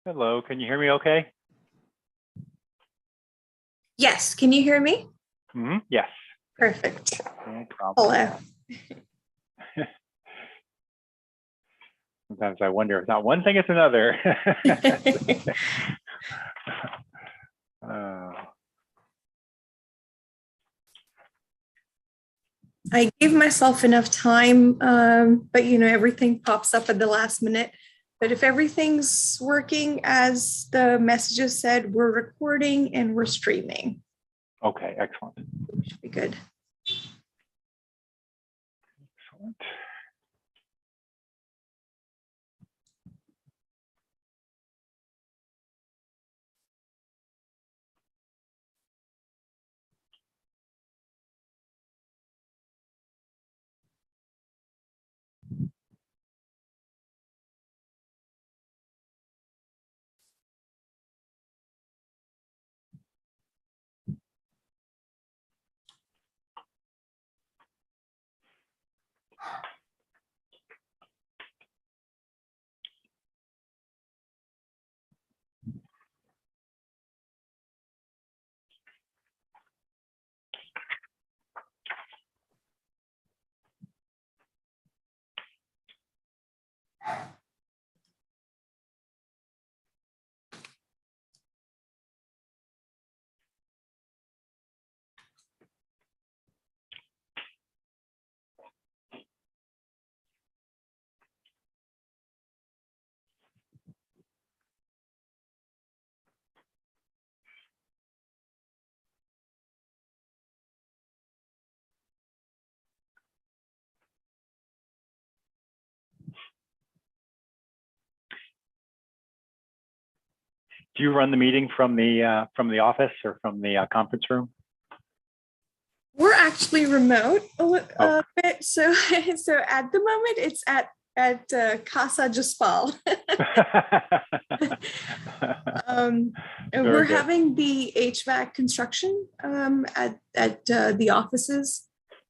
Hello, can you hear me okay? Yes, can you hear me? Yes. Perfect. No problem. Hello. Sometimes I wonder if not one thing, it's another. I gave myself enough time, but everything pops up at the last minute. But if everything's working as the messages said, we're recording and we're streaming. Okay, excellent. Should be good. Excellent. Do you run the meeting from the office or from the conference room? We're actually remote a bit, so at the moment it's at Casa Jaspal. We're having the HVAC construction at the offices.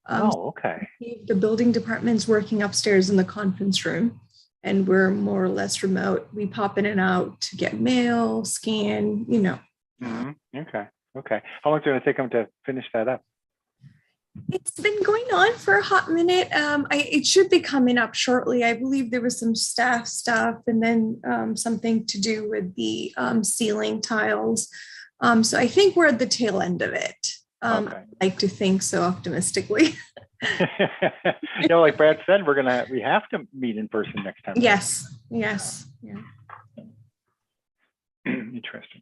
Okay. The building department's working upstairs in the conference room, and we're more or less remote. We pop in and out to get mail, scan, Okay. How long is it going to take them to finish that up? It's been going on for a hot minute. It should be coming up shortly. I believe there was some staff stuff and then something to do with the ceiling tiles. So I think we're at the tail end of it. Okay. I like to think so optimistically. Like Brad said, we have to meet in person next time. Yes. Yeah. Interesting.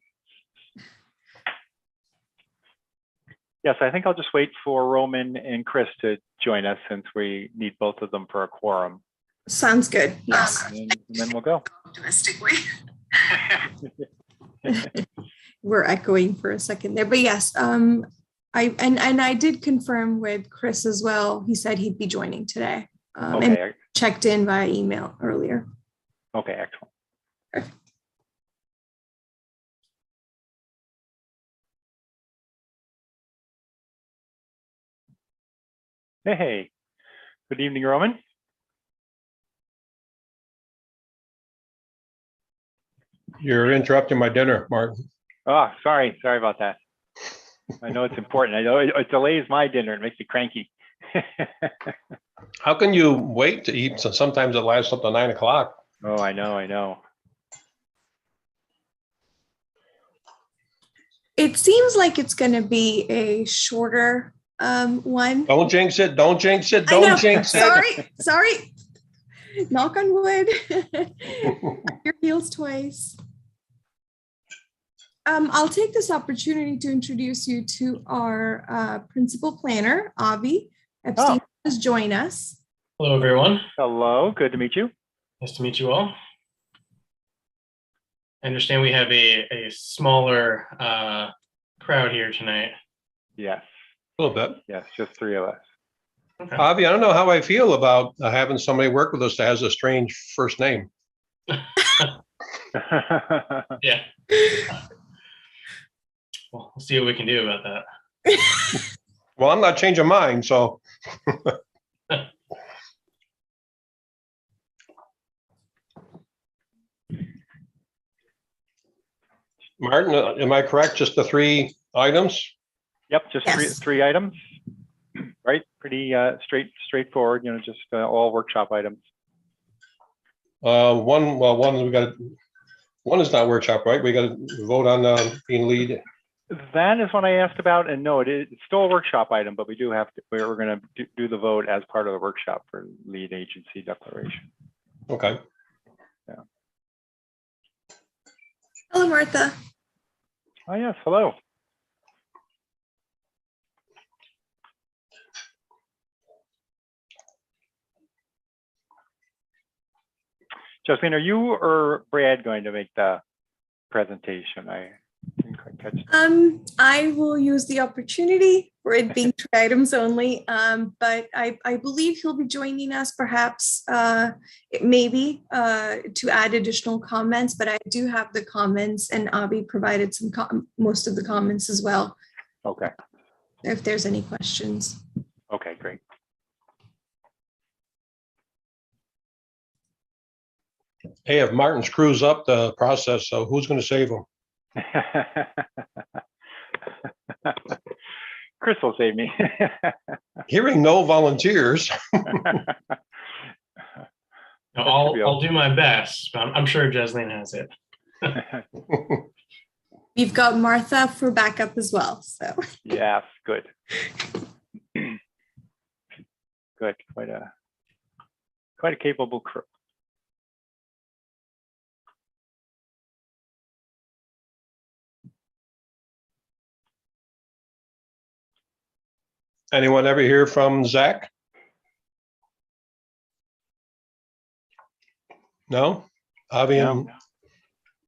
Yes, I think I'll just wait for Roman and Chris to join us since we need both of them for a quorum. Sounds good. Yes. And then we'll go. Optimistically. We're echoing for a second there, but yes, I did confirm with Chris as well. He said he'd be joining today. Okay. And checked in via email earlier. Okay, excellent. Perfect. Hey, good evening, Roman. You're interrupting my dinner, Martin. Oh, sorry about that. I know it's important. I know it delays my dinner. It makes me cranky. How can you wait to eat? So sometimes it lasts up to 9 o'clock. Oh, I know. It seems like it's going to be a shorter one. Don't jinx it. Don't jinx it. Don't jinx it. Sorry. Knock on wood. Your heels twice. I'll take this opportunity to introduce you to our principal planner, Avi Epstein, has joined us. Hello, everyone. Hello, good to meet you. Nice to meet you all. I understand we have a smaller crowd here tonight. Yes. A little bit. Yes, just three of us. Okay. Avi, I don't know how I feel about having somebody work with us that has a strange first name. Yeah. Well, we'll see what we can do about that. Well, I'm not changing mine, so. Martin, am I correct? Just the 3 items? Yep, just Yes. three items, right? Pretty straightforward, just all workshop items. One we got. One is not workshop, right? We got to vote on being lead. That is what I asked about, and no, it's still a workshop item, but we do have to, we're going to do the vote as part of the workshop for lead agency declaration. Okay. Hello, Martha. Oh, yes, hello. Jocelyn, are you or Brad going to make the presentation? I didn't quite catch that. I will use the opportunity for it being 3 items only, but I believe he'll be joining us perhaps maybe to add additional comments, but I do have the comments and Avi provided most of the comments as well, Okay, if there's any questions. okay, great. Hey, if Martin screws up the process, so who's going to save him? Chris will save me. Hearing no volunteers. I'll do my best, but I'm sure Jesline has it. We've got Martha for backup as well, so. Yes, good. Good, quite a capable crew. Anyone ever hear from Zach? No? Avi and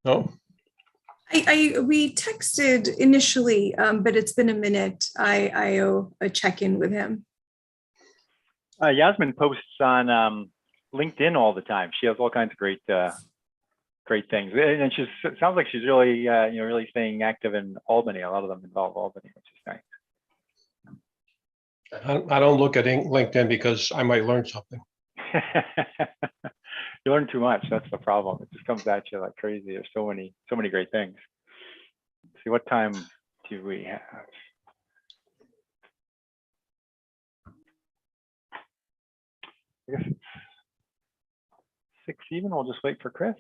no? We texted initially, but it's been a minute. I owe a check-in with him. Yasmin posts on LinkedIn all the time. She has all kinds of great things, and it sounds like she's really really staying active in Albany. A lot of them involve Albany, which is nice. I don't look at LinkedIn because I might learn something. You learn too much. That's the problem. It just comes at you like crazy. There's so many great things. Let's see, what time do we have? I guess it's 6 even. We'll just wait for Chris.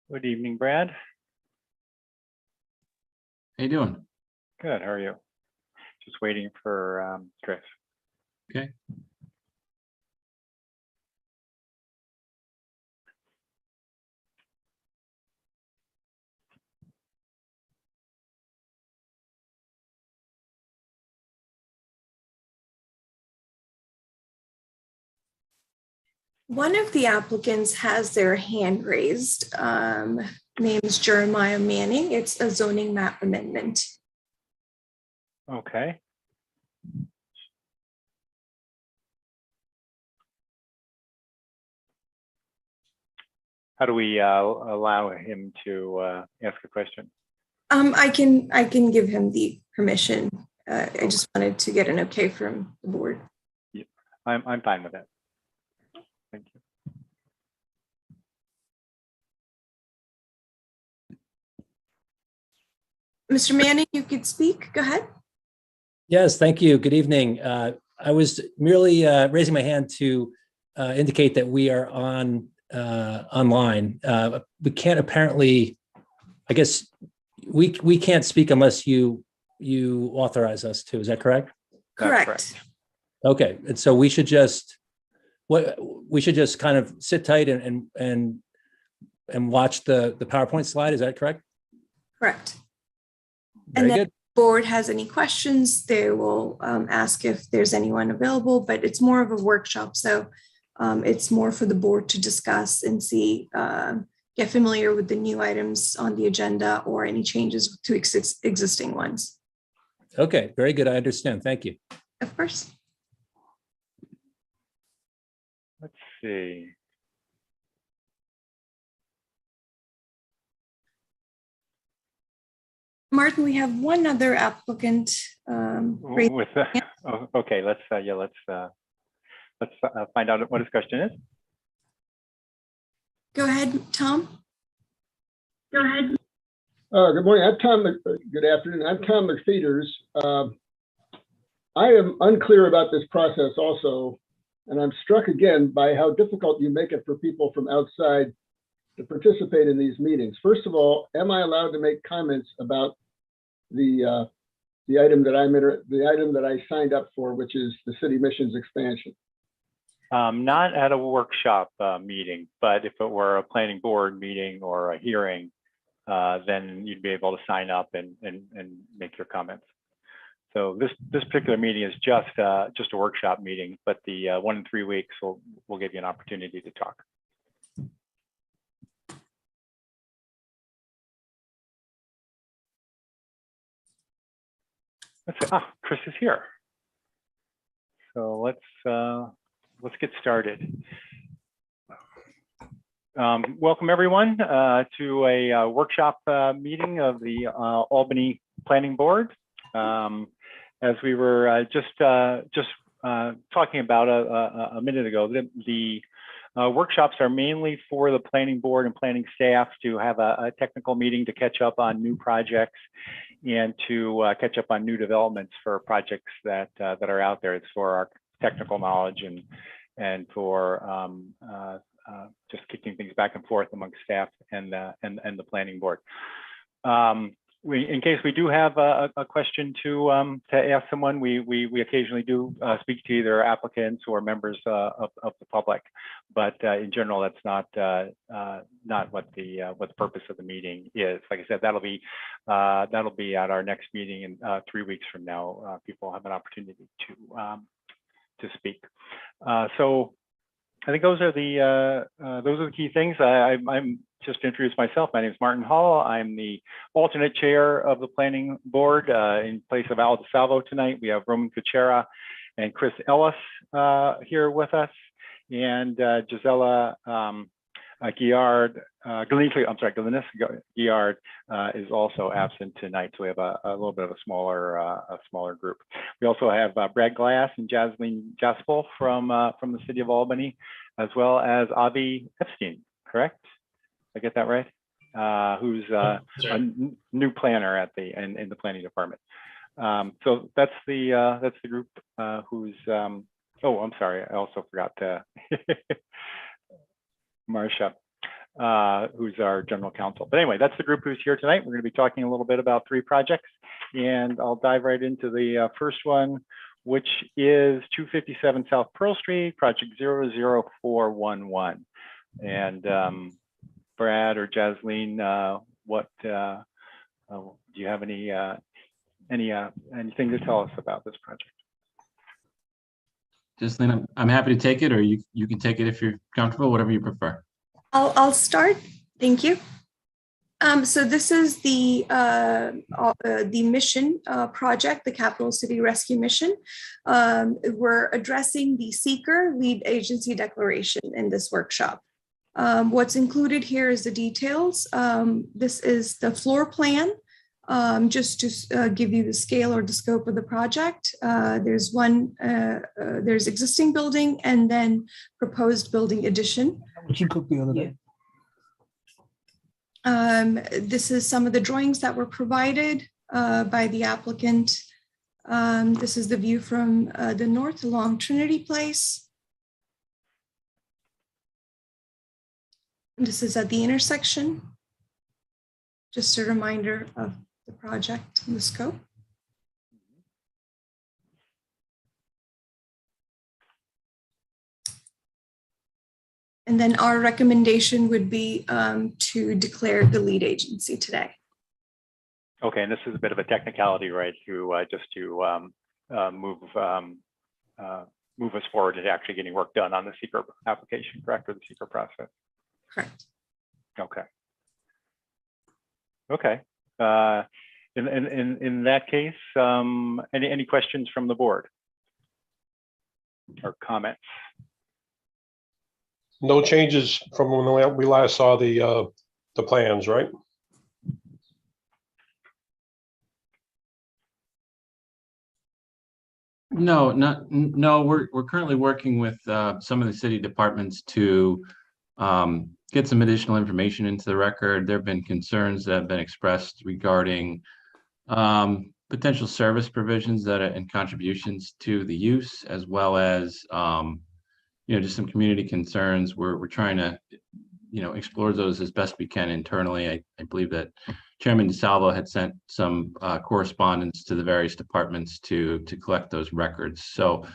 Good evening, Brad. How you doing? Good. How are you? Just waiting for Chris. Okay. One of the applicants has their hand raised. Name is Jeremiah Manning. It's a zoning map amendment. Okay. How do we allow him to ask a question? I can give him the permission. I just wanted to get an okay from the board. I'm fine with that. Thank you. Mr. Manning, you could speak. Go ahead. Yes, thank you. Good evening. I was merely raising my hand to indicate that we are online. We can't apparently, I guess, we can't speak unless you authorize us to. Is that correct? Correct. Okay, and so we should just kind of sit tight and watch the PowerPoint slide. Is that correct? Correct. Very then good. Board has any questions, they will ask if there's anyone available, but it's more of a workshop. So it's more for the board to discuss and see, get familiar with the new items on the agenda or any changes to existing ones. Okay, very good. I understand. Thank you. Of course. Let's see. Martin, we have one other applicant. With oh, okay, let's find out what his question is. Go ahead, Tom. Go ahead. Good morning. Good afternoon. I'm Tom McFeeters. I am unclear about this process also, and I'm struck again by how difficult you make it for people from outside to participate in these meetings. First of all, am I allowed to make comments about the item that I signed up for, which is the city missions expansion? Not at a workshop meeting, but if it were a planning board meeting or a hearing, then you'd be able to sign up and make your comments. So this particular meeting is just a workshop meeting, but the 1 in 3 weeks will give you an opportunity to talk. Let's see. Chris is here. So let's get started. Welcome everyone to a workshop meeting of the Albany Planning Board. As we were just talking about a minute ago, the workshops are mainly for the planning board and planning staff to have a technical meeting to catch up on new projects and to catch up on new developments for projects that are out there. It's for our technical knowledge and for just kicking things back and forth amongst staff and the planning board. In case we do have a question to ask someone, we occasionally do speak to either applicants or members of the public, but in general, that's not what the purpose of the meeting is. Like I said, that'll be at our next meeting in 3 weeks from now. People have an opportunity to speak. So I think those are the key things. I'm just to introduce myself. My name is Martin Hall. I'm the alternate chair of the planning board in place of Al DeSalvo tonight. We have Roman Kuchera and Chris Ellis here with us, and Gisela Guillard, Glynis Guillard is also absent tonight. So we have a little bit of a smaller group. We also have Brad Glass and Jasmine Jaspel from the city of Albany, as well as Avi Epstein, correct? I get that right? Who's a new planner in the planning department. So that's the group who's. Oh, I'm sorry. I also forgot to Marcia, who's our general counsel. But anyway, that's the group who's here tonight. We're going to be talking a little bit about 3 projects, and I'll dive right into the first one, which is 257 South Pearl Street, project 00411. And Brad or Jasleen, do you have anything to tell us about this project? Justine, I'm happy to take it, or you can take it if you're comfortable, whatever you prefer. I'll start. Thank you. So this is the mission project, the Capital City Rescue Mission. We're addressing the seeker lead agency declaration in this workshop. What's included here is the details. This is the floor plan Just to give you the scale or the scope of the project, there's there's existing building and then proposed building addition. What you cooked the other day? This is some of the drawings that were provided by the applicant. This is the view from the north along Trinity Place. This is at the intersection. Just a reminder of the project and the scope. And then our recommendation would be to declare the lead agency today. Okay, and this is a bit of a technicality, right? To just to move us forward to actually getting work done on the seeker application, correct, or the seeker process. Correct. Okay. Okay. In that case, any questions from the board or comments? No changes from when we last saw the plans, right? No, no, we're currently working with some of the city departments to get some additional information into the record. There have been concerns that have been expressed regarding potential service provisions that are and contributions to the use, as well as just some community concerns. We're trying to explore those as best we can internally. I believe that Chairman DeSalvo had sent some correspondence to the various departments to collect those records. So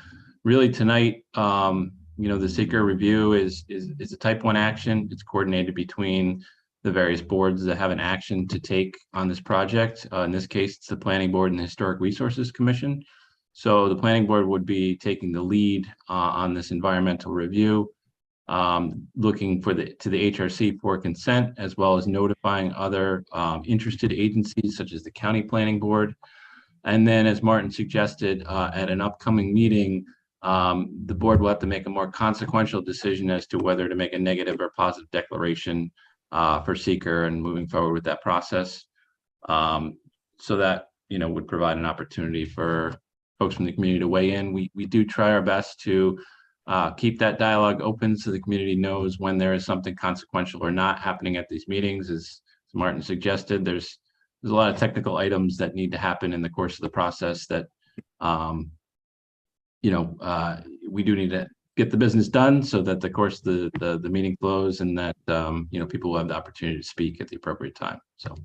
really tonight, the seeker review is a type 1 action. It's coordinated between the various boards that have an action to take on this project. In this case, it's the Planning Board and the Historic Resources Commission. So the Planning Board would be taking the lead on this environmental review, looking to the HRC for consent, as well as notifying other interested agencies such as the County Planning Board. And then, as Martin suggested, at an upcoming meeting, the board will have to make a more consequential decision as to whether to make a negative or positive declaration for seeker and moving forward with that process. So that would provide an opportunity for folks from the community to weigh in. We do try our best to keep that dialogue open so the community knows when there is something consequential or not happening at these meetings. As Martin suggested, there's a lot of technical items that need to happen in the course of the process that we do need to get the business done so that the meeting flows and that people will have the opportunity to speak at the appropriate time. So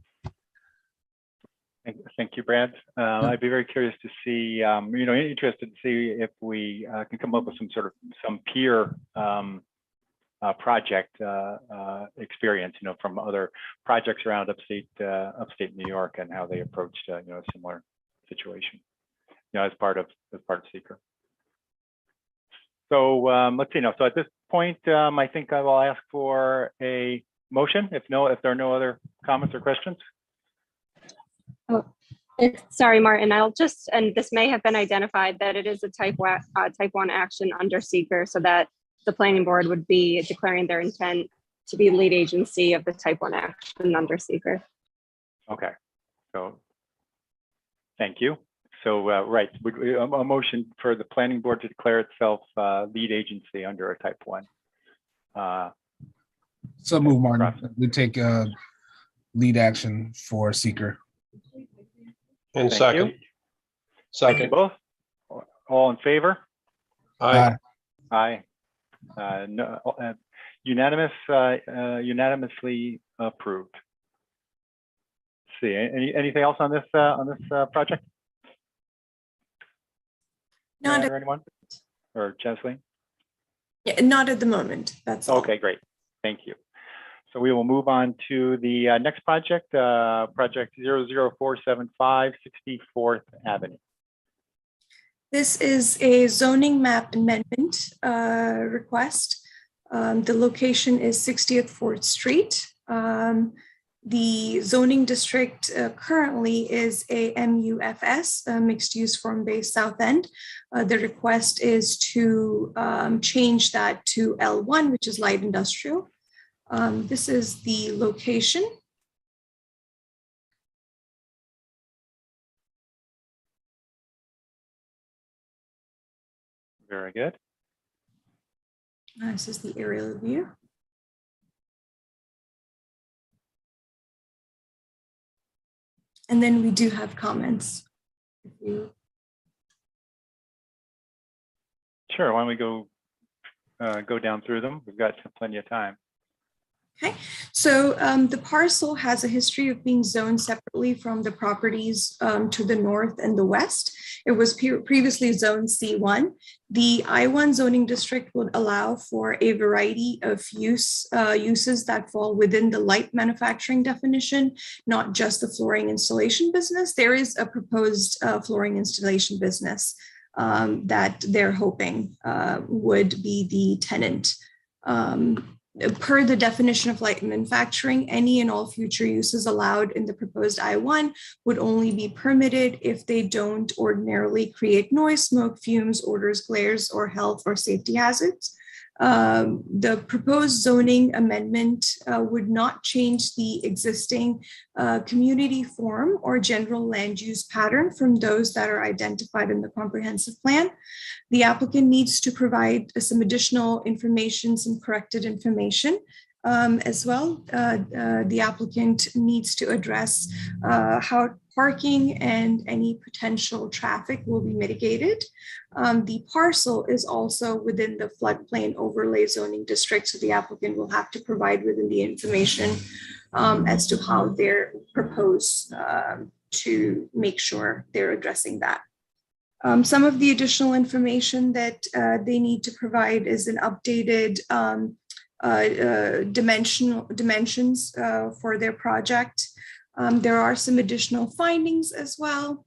thank you, Brad. I'd be very curious to see, interested to see if we can come up with some peer project experience, from other projects around upstate New York and how they approached a similar situation, as part of seeker. So let's see now. So at this point, I think I will ask for a motion. If there are no other comments or questions. Oh, sorry, Martin. And this may have been identified that it is a type 1 action under seeker, so that the planning board would be declaring their intent to be lead agency of the type 1 action under seeker. Okay. So thank you. So, right, a motion for the planning board to declare itself lead agency under a type 1. So move, Martin. We take lead action for seeker. And Thank second. you. Thank you both. All in favor? Aye. Aye. No, unanimously approved. Let's see, anything else on this project? Not Or anyone? Or Chesley? not at the moment. That's all. Okay, great. Thank you. So we will move on to the next project, project 00475 64th Avenue. This is a zoning map amendment request. The location is 60th 4th Street. The zoning district currently is a MUFS, mixed use form-based South End. The request is to change that to L1, which is light industrial. This is the location. Very good. This is the aerial view. And then we do have comments. If you Sure. Why don't we go down through them? We've got plenty of time. Okay, so the parcel has a history of being zoned separately from the properties to the north and the west. It was previously zoned C1. The I1 zoning district would allow for a variety of uses that fall within the light manufacturing definition, not just the flooring installation business. There is a proposed flooring installation business that they're hoping would be the tenant. Per the definition of light manufacturing, any and all future uses allowed in the proposed I1 would only be permitted if they don't ordinarily create noise, smoke, fumes, odors, glares, or health or safety hazards. The proposed zoning amendment would not change the existing community form or general land use pattern from those that are identified in the comprehensive plan. The applicant needs to provide some additional information, some corrected information as well. The applicant needs to address how parking and any potential traffic will be mitigated. The parcel is also within the floodplain overlay zoning district, so the applicant will have to provide within the information as to how they're proposed to make sure they're addressing that. Some of the additional information that they need to provide is an updated dimensions for their project. There are some additional findings as well.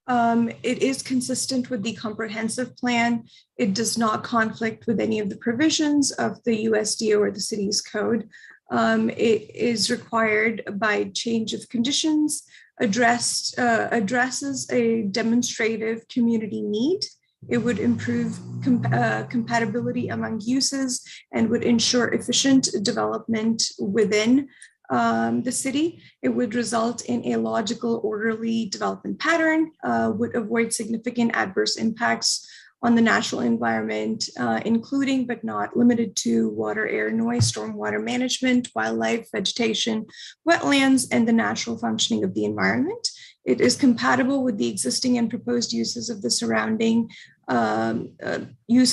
It is consistent with the comprehensive plan. It does not conflict with any of the provisions of the USDO or the city's code. It is required by change of conditions, addresses a demonstrative community need. It would improve compatibility among uses and would ensure efficient development within the city. It would result in a logical, orderly development pattern, would avoid significant adverse impacts on the natural environment, including but not limited to water, air, noise, stormwater management, wildlife, vegetation, wetlands, and the natural functioning of the environment. It is compatible with the existing and proposed uses of the surrounding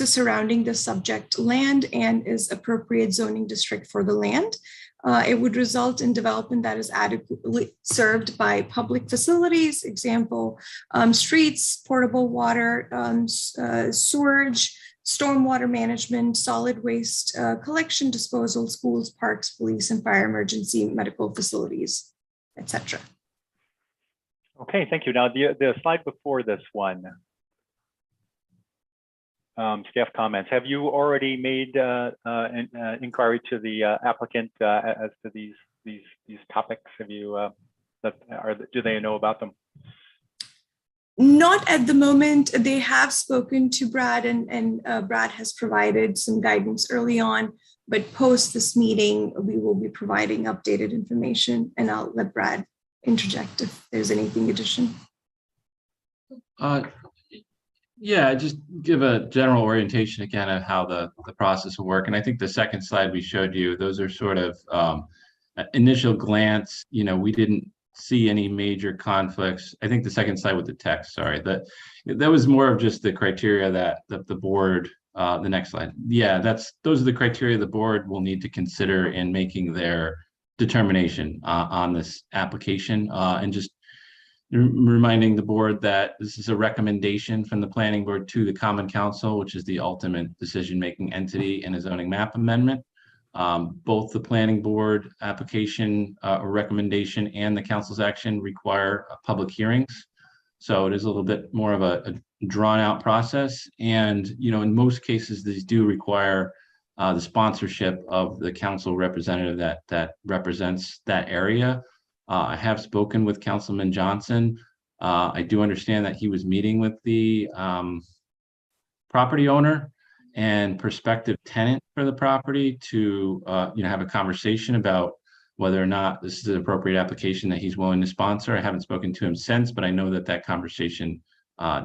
surrounding the subject land and is appropriate zoning district for the land. It would result in development that is adequately served by public facilities, example, streets, portable water, sewerage, stormwater management, solid waste collection, disposal, schools, parks, police and fire, emergency medical facilities, etc. Okay, thank you. Now the slide before this one, staff comments. Have you already made an inquiry to the applicant as to these topics? Have you do they know about them? Not at the moment. They have spoken to Brad, and Brad has provided some guidance early on. But post this meeting, we will be providing updated information, and I'll let Brad interject if there's anything additional. Yeah, just give a general orientation again of how the process will work. And I think the second slide we showed you, those are sort of initial glance. You know, we didn't see any major conflicts. I think the second slide with the text, sorry, that was more of just the criteria that the board, the next slide. Yeah, those are the criteria the board will need to consider in making their determination on this application, and just reminding the board that this is a recommendation from the planning board to the common council, which is the ultimate decision-making entity in a zoning map amendment. Both the planning board application or recommendation and the council's action require public hearings. So it is a little bit more of a drawn out process. And, you know, in most cases, these do require the sponsorship of the council representative that represents that area. I have spoken with Councilman Johnson. I do understand that he was meeting with the property owner and prospective tenant for the property to have a conversation about whether or not this is an appropriate application that he's willing to sponsor. I haven't spoken to him since, but I know that conversation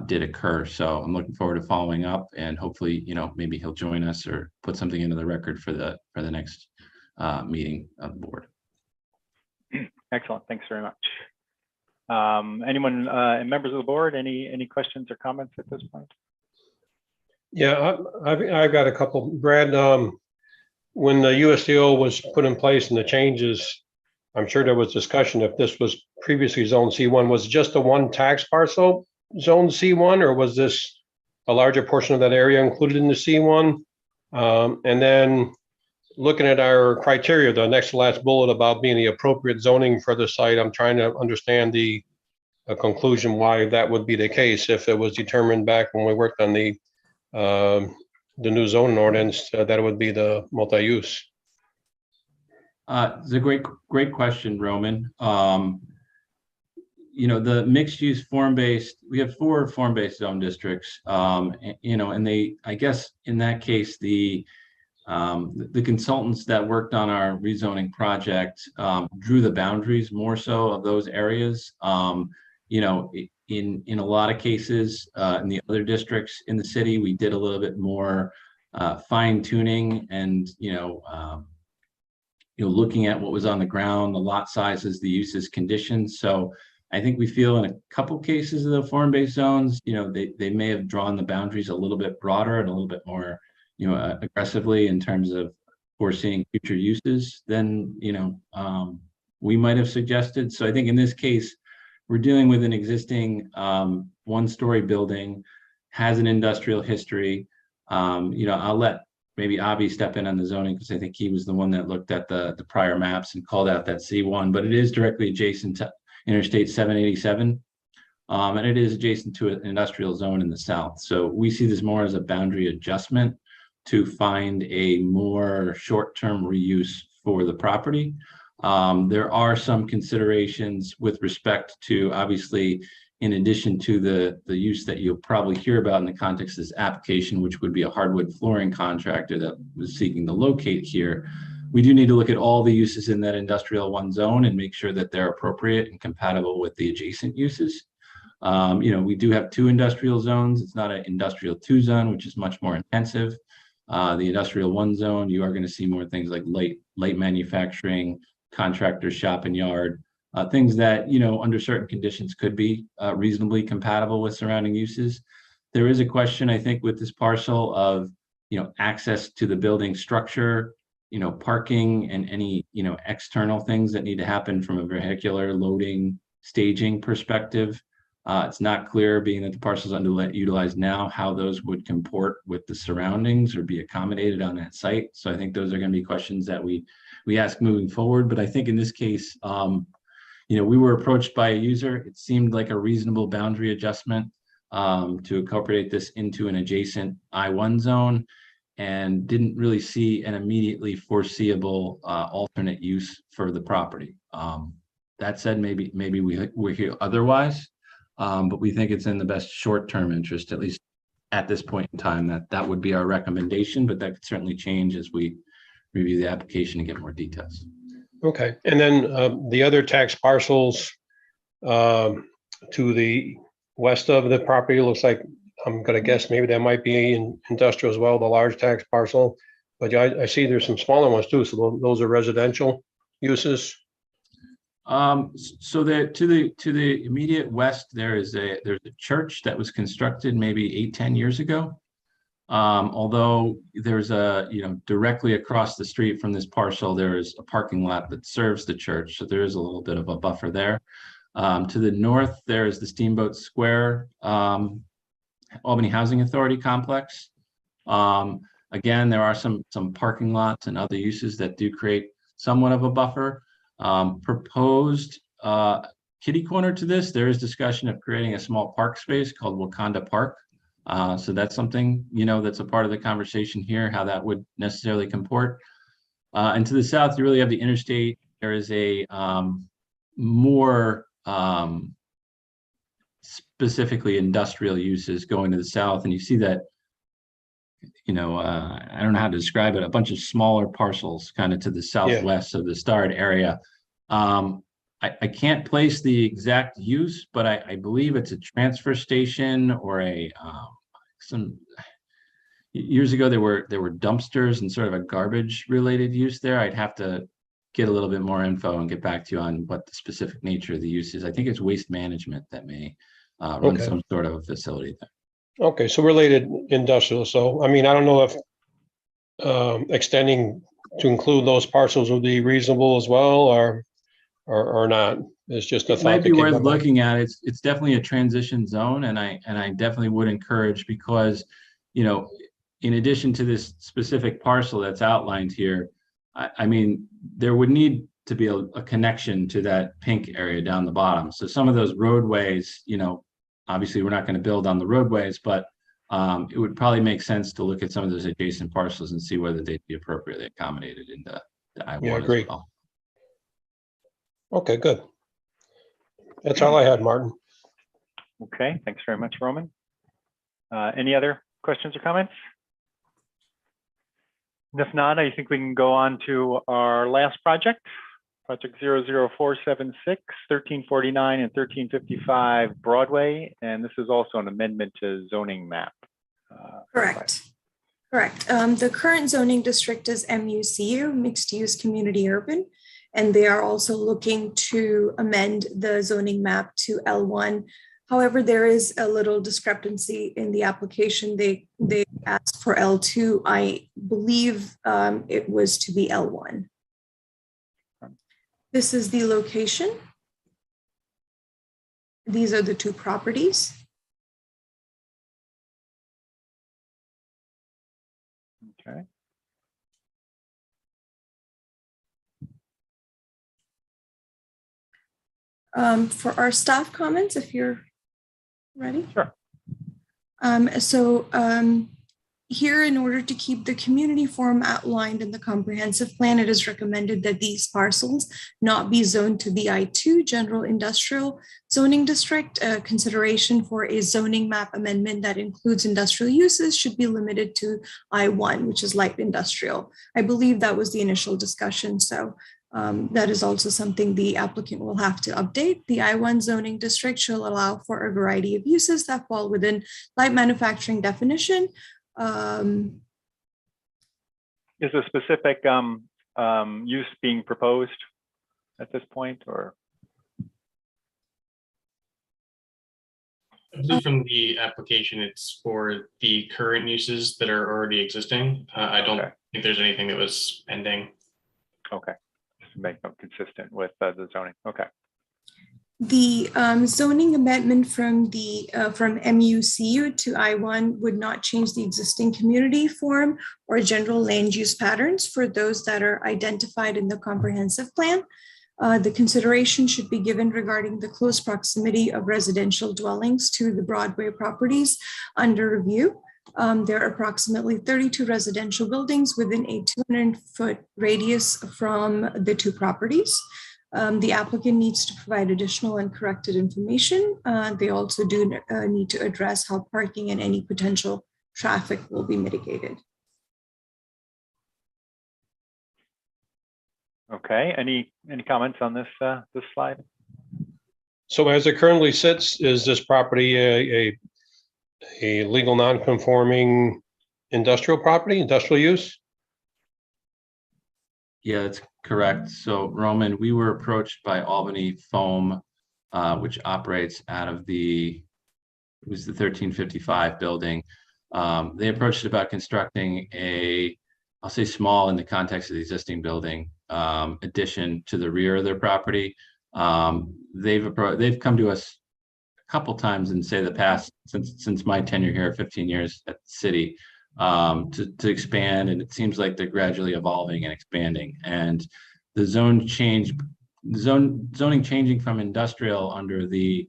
did occur. So I'm looking forward to following up, and hopefully, maybe he'll join us or put something into the record for the next meeting of the board. Excellent. Thanks very much. Anyone, members of the board, any questions or comments at this point? Yeah, I've got a couple. Brad, when the USDO was put in place and the changes, I'm sure there was discussion if this was previously Zone C1, was it just the one tax parcel Zone C1, or was this a larger portion of that area included in the C1? And then looking at our criteria, the next to last bullet about being the appropriate zoning for the site, I'm trying to understand the conclusion why that would be the case if it was determined back when we worked on the new zoning ordinance that it would be the multi-use. It's a great question, Roman. The mixed use form-based, we have 4 form-based zone districts, and I guess in that case, the consultants that worked on our rezoning project drew the boundaries more so of those areas. In a lot of cases, in the other districts in the city, we did a little bit more fine tuning and, looking at what was on the ground, the lot sizes, the uses, conditions. So I think we feel in a couple cases of the form-based zones, they may have drawn the boundaries a little bit broader and a little bit more, aggressively in terms of foreseeing future uses than, we might have suggested. So I think in this case, we're dealing with an existing one-story building, has an industrial history. I'll let maybe Avi step in on the zoning because I think he was the one that looked at the prior maps and called out that C1, but it is directly adjacent to Interstate 787. And it is adjacent to an industrial zone in the south. So we see this more as a boundary adjustment to find a more short-term reuse for the property. There are some considerations with respect to, obviously, in addition to the use that you'll probably hear about in the context of this application, which would be a hardwood flooring contractor that was seeking to locate here. We do need to look at all the uses in that industrial 1 zone and make sure that they're appropriate and compatible with the adjacent uses. We do have 2 industrial zones. It's not an industrial 2 zone, which is much more intensive. The industrial 1 zone, you are going to see more things like light manufacturing, contractor shop and yard, things that, under certain conditions could be reasonably compatible with surrounding uses. There is a question, I think, with this parcel of, access to the building structure, parking and any, external things that need to happen from a vehicular loading staging perspective. It's not clear, being that the parcel is underutilized now, how those would comport with the surroundings or be accommodated on that site. So I think those are going to be questions that we ask moving forward. But I think in this case, we were approached by a user. It seemed like a reasonable boundary adjustment to incorporate this into an adjacent I-1 zone, and didn't really see an immediately foreseeable alternate use for the property. That said, maybe we're here otherwise, but we think it's in the best short-term interest, at least at this point in time, that would be our recommendation, but that could certainly change as we review the application and get more details. Okay, and then the other tax parcels to the west of the property, looks like, I'm going to guess maybe that might be in industrial as well, the large tax parcel. But I see there's some smaller ones too. So those are residential uses. So that to the immediate west, there's a church that was constructed maybe 8-10 years ago. Although there's directly across the street from this parcel, there is a parking lot that serves the church. So there is a little bit of a buffer there. To the north, there is the Steamboat Square Albany Housing Authority complex. Again, there are some parking lots and other uses that do create somewhat of a buffer. Proposed kitty corner to this, there is discussion of creating a small park space called Wakanda Park. So that's something, that's a part of the conversation here, how that would necessarily comport. And to the south, you really have the interstate. There is a more specifically industrial uses going to the south. And you see that, I don't know how to describe it, a bunch of smaller parcels kind of to the southwest of the starred area. I can't place the exact use, but I believe it's a transfer station or a some years ago there were dumpsters and sort of a garbage related use there. I'd have to get a little bit more info and get back to you on what the specific nature of the use is. I think it's waste management that may run Okay. some sort of a facility there. Okay, so related industrial. So, I mean, I don't know if extending to include those parcels would be reasonable as well, or not. It's just a It thought. might that be came worth to mind. looking at. It's definitely a transition zone, and I definitely would encourage, because, you know, in addition to this specific parcel that's outlined here, I mean, there would need to be a connection to that pink area down the bottom. So some of those roadways, you know, obviously we're not going to build on the roadways, but it would probably make sense to look at some of those adjacent parcels and see whether they'd be appropriately accommodated in the I-1 Yeah, as agreed. well. Okay, good. That's all I had, Martin. Okay, thanks very much, Roman. Any other questions or comments? If not, I think we can go on to our last project, project 00476, 1349 and 1355 Broadway. And this is also an amendment to zoning map. Correct. Correct. The current zoning district is MUCU, Mixed Use Community Urban, and they are also looking to amend the zoning map to L1. However, there is a little discrepancy in the application. They asked for L2. I believe it was to be L1. This is the location. These are the two properties. Okay. For our staff comments, if you're ready. Sure. Here, in order to keep the community forum outlined in the comprehensive plan, it is recommended that these parcels not be zoned to the I2 General Industrial Zoning District. Consideration for a zoning map amendment that includes industrial uses should be limited to I1, which is light industrial. I believe that was the initial discussion. So that is also something the applicant will have to update. The I1 zoning district shall allow for a variety of uses that fall within light manufacturing definition. Is a specific use being proposed at this point, or? I believe from the application, it's for the current uses that are already existing. I don't think there's anything that was pending. Okay, just to make them consistent with the zoning. Okay. The zoning amendment from MUCU to I1 would not change the existing community form or general land use patterns for those that are identified in the comprehensive plan. The consideration should be given regarding the close proximity of residential dwellings to the Broadway properties under review. There are approximately 32 residential buildings within a 200-foot radius from the two properties. The applicant needs to provide additional and corrected information. They also do need to address how parking and any potential traffic will be mitigated. Okay, any comments on this this slide? So as it currently sits, is this property a legal non-conforming industrial property, industrial use? Yeah, that's correct. So Roman, we were approached by Albany Foam, which operates out of it was the 1355 building. They approached about constructing I'll say small in the context of the existing building, addition to the rear of their property. They've come to us a couple times in say the past since my tenure here, 15 years at the city, to expand, and it seems like they're gradually evolving and expanding. And the zoning changing from industrial under the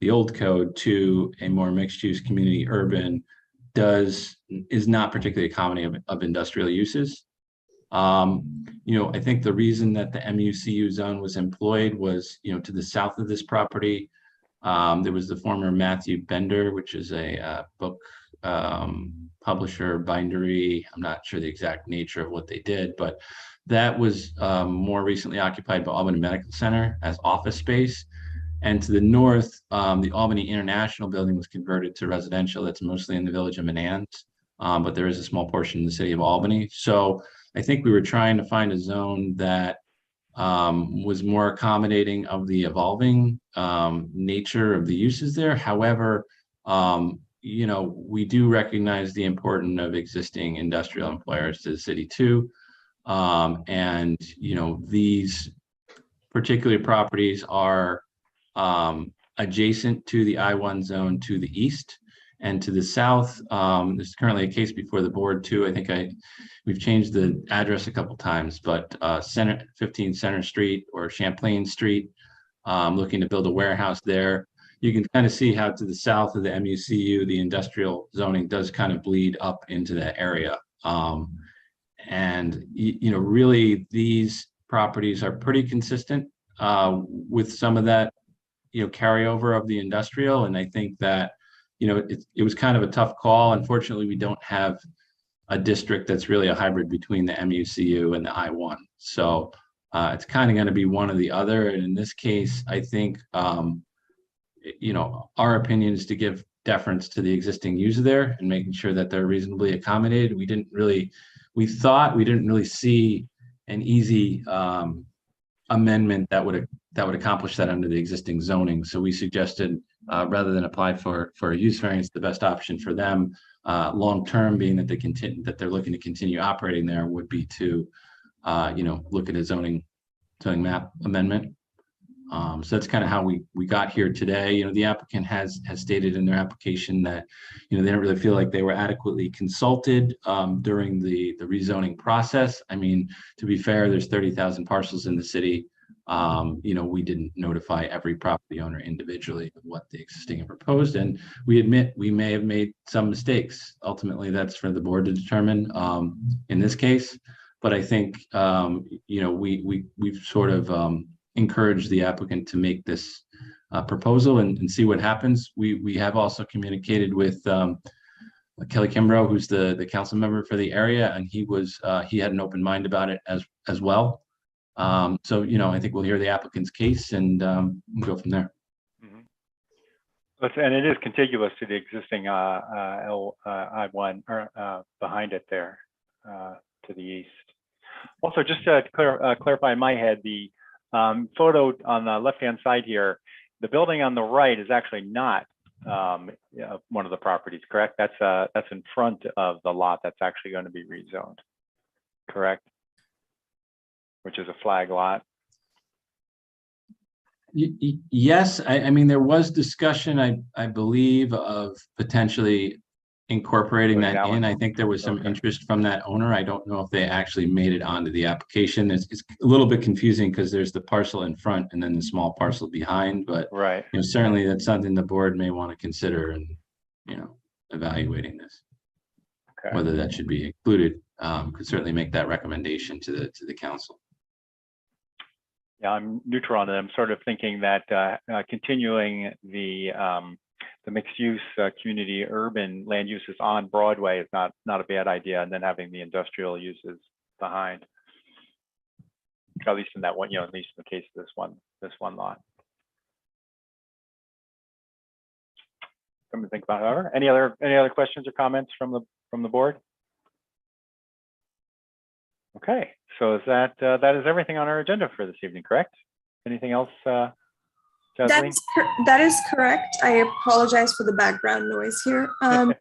old code to a more mixed-use community urban is not particularly accommodating of industrial uses. I think the reason that the MUCU zone was employed was, to the south of this property, there was the former Matthew Bender, which is a book publisher, bindery. I'm not sure the exact nature of what they did, but That was more recently occupied by Albany Medical Center as office space. And to the north, the Albany International Building was converted to residential. That's mostly in the village of Manans, but there is a small portion in the city of Albany. So I think we were trying to find a zone that was more accommodating of the evolving nature of the uses there. However, you know, we do recognize the importance of existing industrial employers to the city too. And, you know, these particular properties are adjacent to the I-1 zone to the east and to the south. There's currently a case before the board too. I think we've changed the address a couple times, but 15 Center Street or Champlain Street, looking to build a warehouse there. You can kind of see how to the south of the MUCU, the industrial zoning does kind of bleed up into that area. And, you know, really these properties are pretty consistent with some of that, you know, carryover of the industrial. And I think that, you know, it was kind of a tough call. Unfortunately, we don't have a district that's really a hybrid between the MUCU and the I-1. So it's kind of going to be one or the other. And in this case, I think, you know, our opinion is to give deference to the existing user there and making sure that they're reasonably accommodated. We didn't really see an easy amendment that would accomplish that under the existing zoning. So we suggested rather than apply for a use variance, the best option for them long term, being that they're looking to continue operating there, would be to you know, look at a zoning map amendment. So that's kind of how we got here today. You know, the applicant has stated in their application that, you know, they don't really feel like they were adequately consulted during the rezoning process. I mean, to be fair, there's 30,000 parcels in the city. You know, we didn't notify every property owner individually of what the existing and proposed, and we admit we may have made some mistakes. Ultimately, that's for the board to determine in this case. But I think, you know, we've sort of encourage the applicant to make this proposal and see what happens. We have also communicated with Kelly Kimbrough, who's the council member for the area, and he had an open mind about it as well. So, you know, I think we'll hear the applicant's case and we'll go from there. And it is contiguous to the existing I-1 or behind it there to the east. Also, just to clarify in my head, the photo on the left-hand side here, the building on the right is actually not one of the properties, correct? That's in front of the lot that's actually going to be rezoned, correct? Which is a flag lot. Yes, I mean, there was discussion, I believe, of potentially incorporating that in. I think there was some interest from that owner. I don't know if they actually made it onto the application. It's a little bit confusing because there's the parcel in front and then the small parcel behind, but right, you know, certainly that's something the board may want to consider and, you know, evaluating this. Okay. Whether that should be included, could certainly make that recommendation to the council. Yeah, I'm neutral on it. I'm sort of thinking that continuing the mixed use community urban land uses on Broadway is not a bad idea, and then having the industrial uses behind, at least in that one, you know, at least in the case of this one lot. Something to think about. However, any other questions or comments from the board? Okay, so is that is everything on our agenda for this evening, correct? Anything else? That is correct. I apologize for the background noise here. No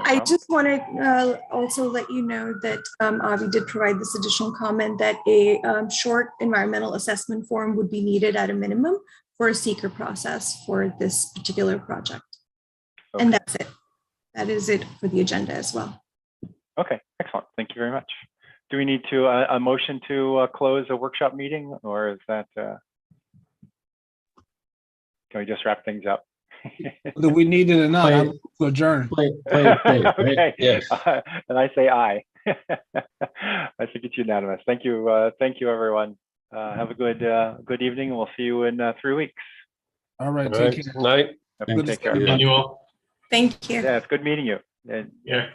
I just want to also let you know that Avi did provide this additional comment that a short environmental assessment form would be needed at a minimum for a seeker process for this particular project. Okay. And that's it. That is it for the agenda as well. Okay, excellent. Thank you very much. Do we need to a motion to close a workshop meeting, or is that? Can we just wrap things up? Do we need it or not? I'm to adjourn. Okay. Yes. And I say aye. I think it's unanimous. Thank you, everyone. Have a good evening, and we'll see you in 3 weeks. All right. Take care. Night. Take care. Thank you all. Thank you. Yeah, it's good meeting you. Yeah.